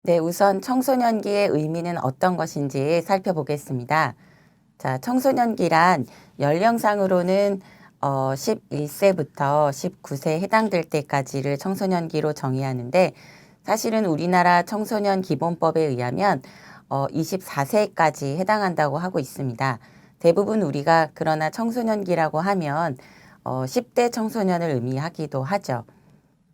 네, 우선 청소년기의 의미는 어떤 것인지 살펴보겠습니다. 자, 청소년기란 연령상으로는 11세부터 19세에 해당될 때까지를 청소년기로 정의하는데 사실은 우리나라 청소년 기본법에 의하면 24세까지 해당한다고 하고 있습니다. 대부분 우리가 그러나 청소년기라고 하면 10대 청소년을 의미하기도 하죠.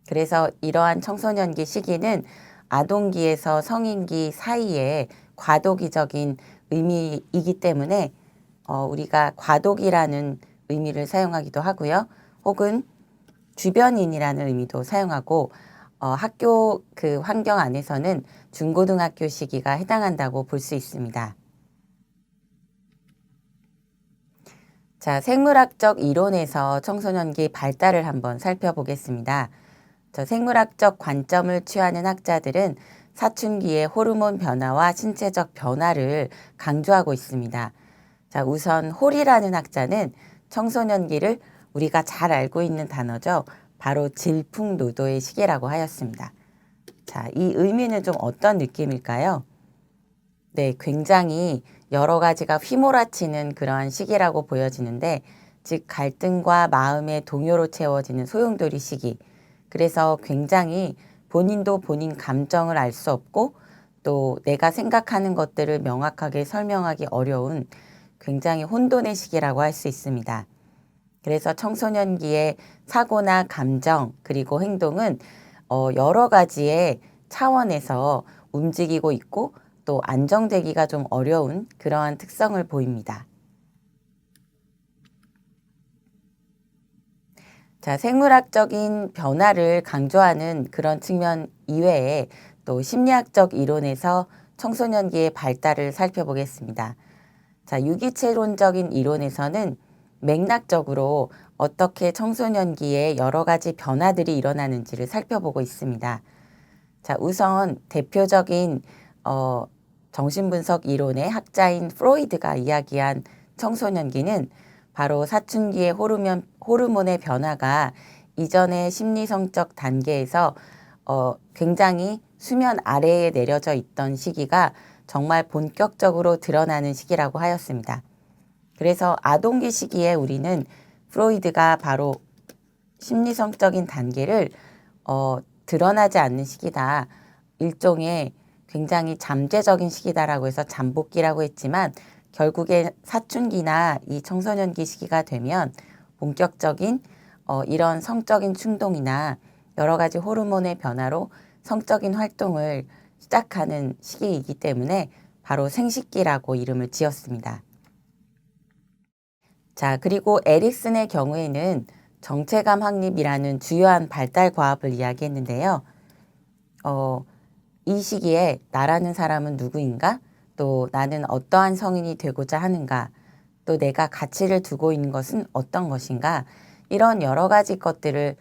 그래서 이러한 청소년기 시기는 아동기에서 성인기 사이에 과도기적인 의미이기 때문에 우리가 과도기라는 의미를 사용하기도 하고요. 혹은 주변인이라는 의미도 사용하고 학교 그 환경 안에서는 중고등학교 시기가 해당한다고 볼 수 있습니다. 자, 생물학적 이론에서 청소년기 발달을 한번 살펴보겠습니다. 생물학적 관점을 취하는 학자들은 사춘기의 호르몬 변화와 신체적 변화를 강조하고 있습니다. 자, 우선 홀이라는 학자는 청소년기를 우리가 잘 알고 있는 단어죠. 바로 질풍노도의 시기라고 하였습니다. 자, 이 의미는 좀 어떤 느낌일까요? 네, 굉장히 여러 가지가 휘몰아치는 그러한 시기라고 보여지는데, 즉 갈등과 마음의 동요로 채워지는 소용돌이 시기. 그래서 굉장히 본인도 본인 감정을 알 수 없고 또 내가 생각하는 것들을 명확하게 설명하기 어려운 굉장히 혼돈의 시기라고 할 수 있습니다. 그래서 청소년기의 사고나 감정 그리고 행동은 여러 가지의 차원에서 움직이고 있고 또 안정되기가 좀 어려운 그러한 특성을 보입니다. 자, 생물학적인 변화를 강조하는 그런 측면 이외에 또 심리학적 이론에서 청소년기의 발달을 살펴보겠습니다. 자, 유기체론적인 이론에서는 맥락적으로 어떻게 청소년기에 여러 가지 변화들이 일어나는지를 살펴보고 있습니다. 자, 우선 대표적인 정신분석 이론의 학자인 프로이드가 이야기한 청소년기는 바로 사춘기의 호르몬의 변화가 이전의 심리성적 단계에서 굉장히 수면 아래에 내려져 있던 시기가 정말 본격적으로 드러나는 시기라고 하였습니다. 그래서 아동기 시기에 우리는 프로이드가 바로 심리성적인 단계를 드러나지 않는 시기다. 일종의 굉장히 잠재적인 시기다라고 해서 잠복기라고 했지만 결국에 사춘기나 이 청소년기 시기가 되면 본격적인 이런 성적인 충동이나 여러 가지 호르몬의 변화로 성적인 활동을 시작하는 시기이기 때문에 바로 생식기라고 이름을 지었습니다. 자, 그리고 에릭슨의 경우에는 정체감 확립이라는 주요한 발달 과업을 이야기했는데요. 이 시기에 나라는 사람은 누구인가? 또 나는 어떠한 성인이 되고자 하는가? 또 내가 가치를 두고 있는 것은 어떤 것인가? 이런 여러 가지 것들을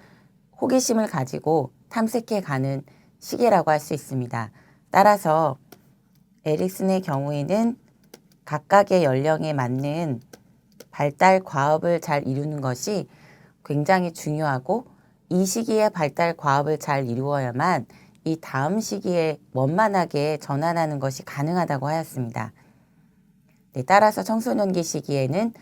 호기심을 가지고 탐색해 가는 시기라고 할 수 있습니다. 따라서 에릭슨의 경우에는 각각의 연령에 맞는 발달 과업을 잘 이루는 것이 굉장히 중요하고 이 시기에 발달 과업을 잘 이루어야만 이 다음 시기에 원만하게 전환하는 것이 가능하다고 하였습니다. 네, 따라서 청소년기 시기에는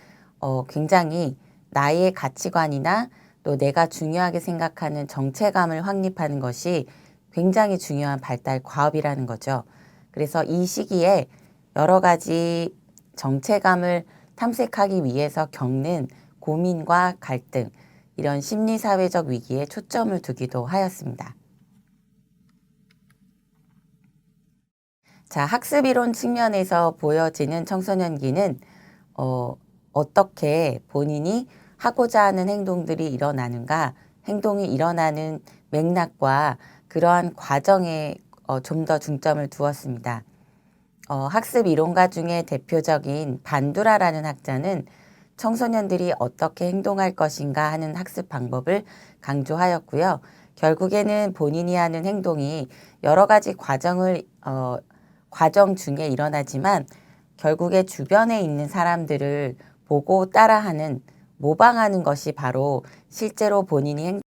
굉장히 나의 가치관이나 또 내가 중요하게 생각하는 정체감을 확립하는 것이 굉장히 중요한 발달 과업이라는 거죠. 그래서 이 시기에 여러 가지 정체감을 탐색하기 위해서 겪는 고민과 갈등, 이런 심리사회적 위기에 초점을 두기도 하였습니다. 자, 학습이론 측면에서 보여지는 청소년기는 어떻게 본인이 하고자 하는 행동들이 일어나는가, 행동이 일어나는 맥락과 그러한 과정에 좀 더 중점을 두었습니다. 학습 이론가 중에 대표적인 반두라라는 학자는 청소년들이 어떻게 행동할 것인가 하는 학습 방법을 강조하였고요. 결국에는 본인이 하는 행동이 여러 가지 과정 중에 일어나지만 결국에 주변에 있는 사람들을 보고 따라하는, 모방하는 것이 바로 실제로 본인이